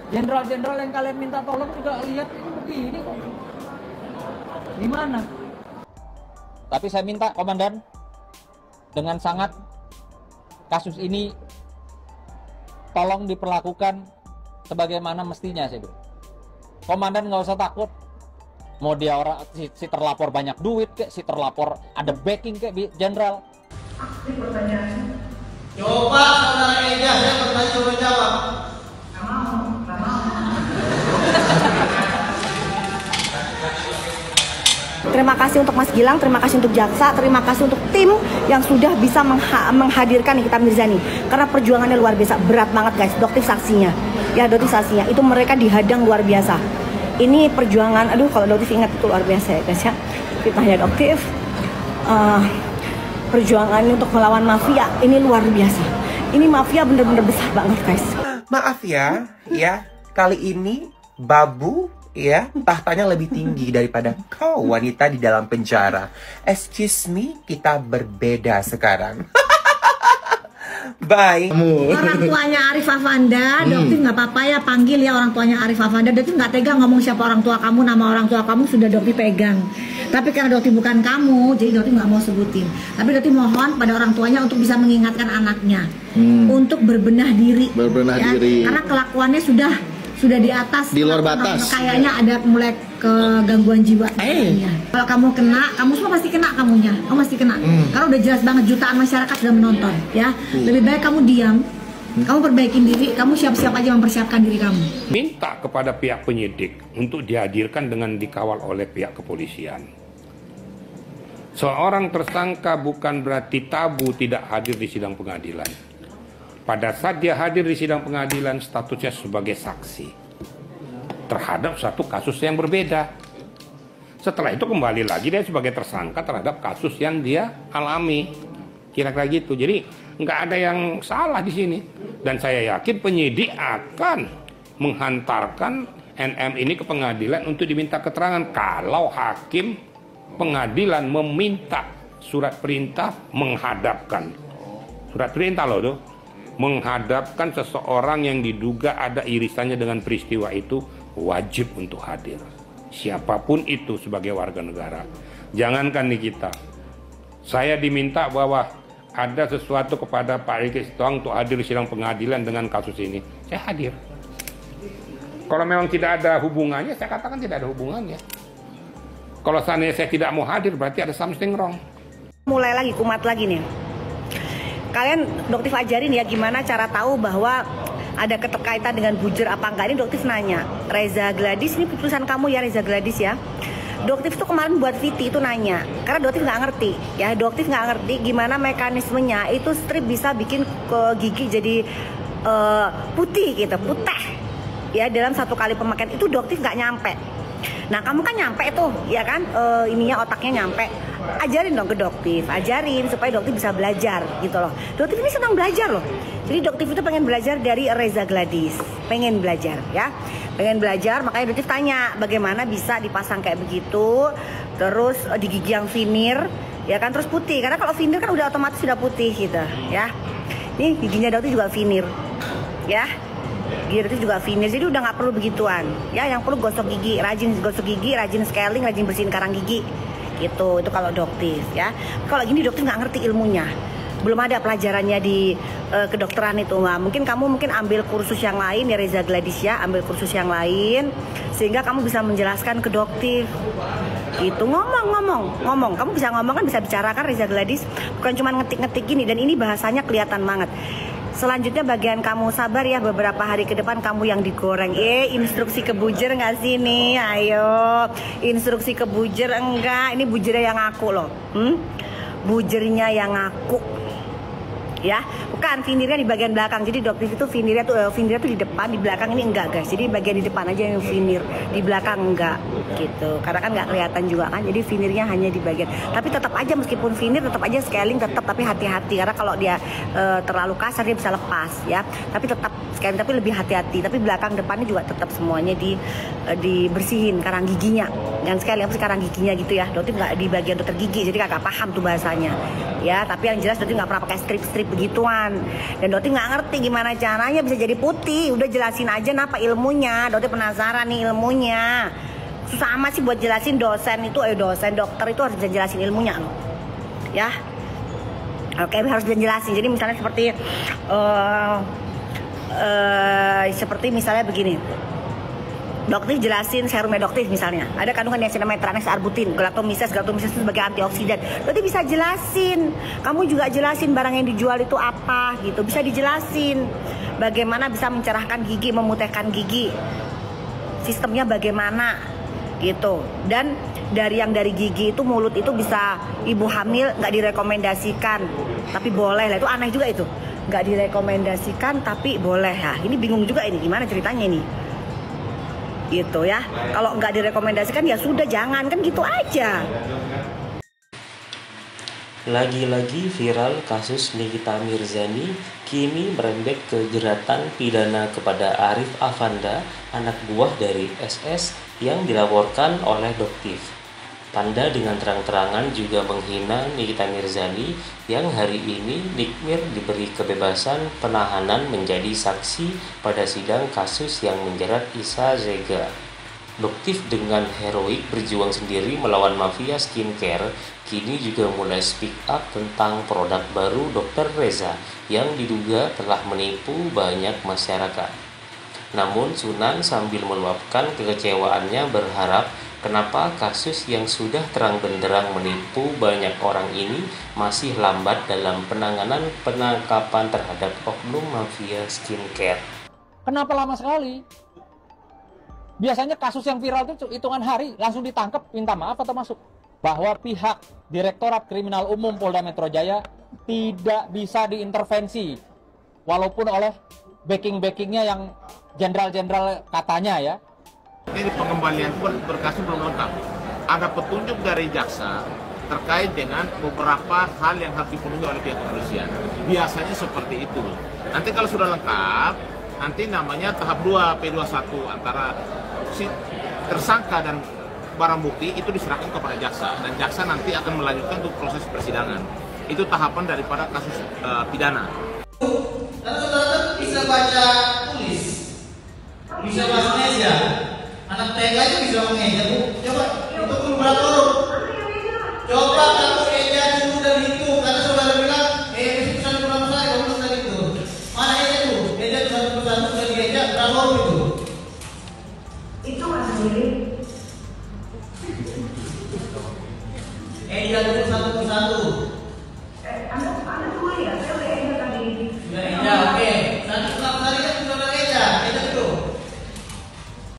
Jenderal-jenderal yang kalian minta tolong juga lihat begini kok. Gimana? Tapi saya minta komandan dengan sangat kasus ini tolong diperlakukan sebagaimana mestinya sih, bro. Komandan nggak usah takut. Mau dia orang si terlapor banyak duit kek, si terlapor ada backing kek, jenderal. Pertanyaan. Coba saudara Ega, saya bertanya coba jawab. Nggak mau. Terima kasih untuk Mas Gilang, terima kasih untuk jaksa, terima kasih untuk tim yang sudah bisa menghadirkan Nikita Mirzani. Karena perjuangannya luar biasa, berat banget guys. Doktif saksinya, ya doktif saksinya, itu mereka dihadang luar biasa. Ini perjuangan, aduh kalau doktif ingat itu luar biasa ya guys ya. Fitnahnya doktif, perjuangannya untuk melawan mafia, ini luar biasa. Ini mafia bener-bener besar banget guys. Maaf ya, kali ini babu ya, tahtanya lebih tinggi daripada kau wanita di dalam penjara. Excuse me, kita berbeda sekarang. Bye. Orang tuanya Arif Afanda, Doktif nggak apa-apa ya panggil ya orang tuanya Arif Afanda. Doktif nggak tega ngomong siapa orang tua kamu, nama orang tua kamu sudah Doktif pegang. Tapi karena Doktif bukan kamu, jadi Doktif nggak mau sebutin. Tapi Doktif mohon pada orang tuanya untuk bisa mengingatkan anaknya, untuk berbenah diri. Berbenah diri. Karena kelakuannya sudah di atas, di luar batas. Kayaknya ada mulai ke gangguan jiwa. Kalau kamu kena, kamu semua pasti kena kamunya. Kamu pasti kena. Karena udah jelas banget jutaan masyarakat sudah menonton, ya. Lebih baik kamu diam. Kamu perbaikin diri, kamu siap-siap aja mempersiapkan diri kamu. Minta kepada pihak penyidik untuk dihadirkan dengan dikawal oleh pihak kepolisian. Seorang tersangka bukan berarti tabu tidak hadir di sidang pengadilan. Pada saat dia hadir di sidang pengadilan, statusnya sebagai saksi terhadap satu kasus yang berbeda. Setelah itu kembali lagi dia sebagai tersangka terhadap kasus yang dia alami. Kira-kira gitu. Jadi nggak ada yang salah di sini. Dan saya yakin penyidik akan menghantarkan NM ini ke pengadilan untuk diminta keterangan. Kalau hakim pengadilan meminta surat perintah menghadapkan. Surat perintah loh tuh. Menghadapkan seseorang yang diduga ada irisannya dengan peristiwa itu, wajib untuk hadir. Siapapun itu sebagai warga negara. Jangankan Nikita. Saya diminta bahwa ada sesuatu kepada Pak Riki Sitohang untuk hadir di sidang pengadilan dengan kasus ini. Saya hadir. Kalau memang tidak ada hubungannya, saya katakan tidak ada hubungannya. Kalau seandainya saya tidak mau hadir, berarti ada something wrong. Mulai lagi, kumat lagi nih. Kalian Doktif ajarin ya gimana cara tahu bahwa ada keterkaitan dengan Bujer apa enggak. Ini Doktif nanya, Reza Gladys, ini putusan kamu ya Reza Gladys ya. Doktif tuh kemarin buat Viti itu nanya, karena Doktif nggak ngerti ya. Doktif nggak ngerti gimana mekanismenya itu strip bisa bikin ke gigi jadi putih gitu, putih ya dalam satu kali pemakaian. Itu Doktif nggak nyampe. Nah kamu kan nyampe tuh ya kan, ininya otaknya nyampe. Ajarin dong ke Doktif, ajarin supaya Doktif bisa belajar gitu loh. Doktif ini senang belajar loh. Jadi Doktif itu pengen belajar dari Reza Gladys, pengen belajar ya, pengen belajar. Makanya Doktif tanya bagaimana bisa dipasang kayak begitu, terus di gigi yang veneer ya kan, terus putih. Karena kalau veneer kan udah otomatis sudah putih gitu ya. Ini giginya Doktif juga veneer ya. Gigi Doktif juga veneer, jadi udah nggak perlu begituan ya. Yang perlu gosok gigi, rajin gosok gigi, rajin scaling, rajin bersihin karang gigi. Itu kalau Doktif ya. Kalau gini Doktif nggak ngerti ilmunya, belum ada pelajarannya di kedokteran itu mah. Mungkin kamu ambil kursus yang lain ya Reza Gladys ya, ambil kursus yang lain sehingga kamu bisa menjelaskan ke Doktif. Itu ngomong, kamu bisa ngomong kan, bisa bicara kan Reza Gladys, bukan cuma ngetik-ngetik gini. Dan ini bahasanya kelihatan banget. Selanjutnya bagian kamu sabar ya, beberapa hari ke depan kamu yang digoreng. Instruksi ke Bujer nggak sih nih? Ayo, instruksi ke Bujer enggak? Ini Bujernya yang ngaku loh. Bujernya yang ngaku. Ya, bukan veneernya di bagian belakang. Jadi Doktif itu veneernya tuh di depan, di belakang ini enggak guys. Jadi bagian di depan aja yang veneer, di belakang enggak gitu. Karena kan nggak kelihatan juga kan. Jadi veneernya hanya di bagian. Tapi tetap aja meskipun veneer tetap aja scaling tetap, tapi hati-hati karena kalau dia terlalu kasar dia bisa lepas ya. Tapi tetap scaling, tapi lebih hati-hati. Tapi belakang depannya juga tetap semuanya di dibersihin karang giginya. Dengan sekali apa sih karang giginya gitu ya. Dokter nggak di bagian dokter gigi, jadi kagak paham tuh bahasanya. Ya, tapi yang jelas dokter nggak pernah pakai strip-strip begituan. Dan dokter nggak ngerti gimana caranya bisa jadi putih. Udah jelasin aja apa ilmunya. Dokter penasaran nih ilmunya. Susah amat sih buat jelasin dosen itu, dosen dokter itu harus bisa jelasin ilmunya loh. Ya. Oke, harus dijelasin. Jadi misalnya seperti misalnya begini. Dokter jelasin serum medoktif misalnya. Ada kandungan niacinamide, tranexamides, arbutin, galactomyces itu sebagai antioksidan. Dokter bisa jelasin. Kamu juga jelasin barang yang dijual itu apa gitu. Bisa dijelasin. Bagaimana bisa mencerahkan gigi, memutihkan gigi. Sistemnya bagaimana gitu. Dan dari gigi itu mulut itu bisa ibu hamil nggak direkomendasikan. Tapi boleh lah, itu aneh juga itu. Nggak direkomendasikan tapi boleh ya. Ini bingung juga ini gimana ceritanya ini. Gitu ya. Kalau nggak direkomendasikan ya sudah jangan, kan gitu aja. Lagi-lagi viral kasus Nikita Mirzani kini merembet ke jeratan pidana kepada Arif Afanda, anak buah dari SS yang dilaporkan oleh Doktif. Panda dengan terang-terangan juga menghina Nikita Mirzani yang hari ini Nikmir diberi kebebasan penahanan menjadi saksi pada sidang kasus yang menjerat Isa Zega. Doktif dengan heroik berjuang sendiri melawan mafia skincare, kini juga mulai speak up tentang produk baru Dr. Reza yang diduga telah menipu banyak masyarakat. Namun Sunan sambil meluapkan kekecewaannya berharap kenapa kasus yang sudah terang benderang menipu banyak orang ini masih lambat dalam penangkapan terhadap oknum mafia skincare. Kenapa lama sekali? Biasanya kasus yang viral itu hitungan hari langsung ditangkap, minta maaf atau masuk. Bahwa pihak Direktorat Kriminal Umum Polda Metro Jaya tidak bisa diintervensi, walaupun oleh backing-backingnya yang jenderal-jenderal katanya ya. Ini pengembalian berkas belum lengkap. Ada petunjuk dari jaksa terkait dengan beberapa hal yang harus dipenuhi oleh pihak kepolisian. Biasanya seperti itu. Nanti kalau sudah lengkap, nanti namanya tahap 2 P21 antara si tersangka dan barang bukti itu diserahkan kepada jaksa, dan jaksa nanti akan melanjutkan untuk proses persidangan. Itu tahapan daripada kasus pidana. Dan saudara bisa baca tulis, bisa bahasa Indonesia. Anak TK itu bisa mengeja, Bu. Coba itu berapa huruf? Coba kamu eja dulu dan itu, karena saudara bilang, besok bisa pulang saya, kamu bisa itu. Mana eja tuh? Eja itu satu persatu bisa dieja, berapa huruf itu? Itu Mas sendiri. Eja dulu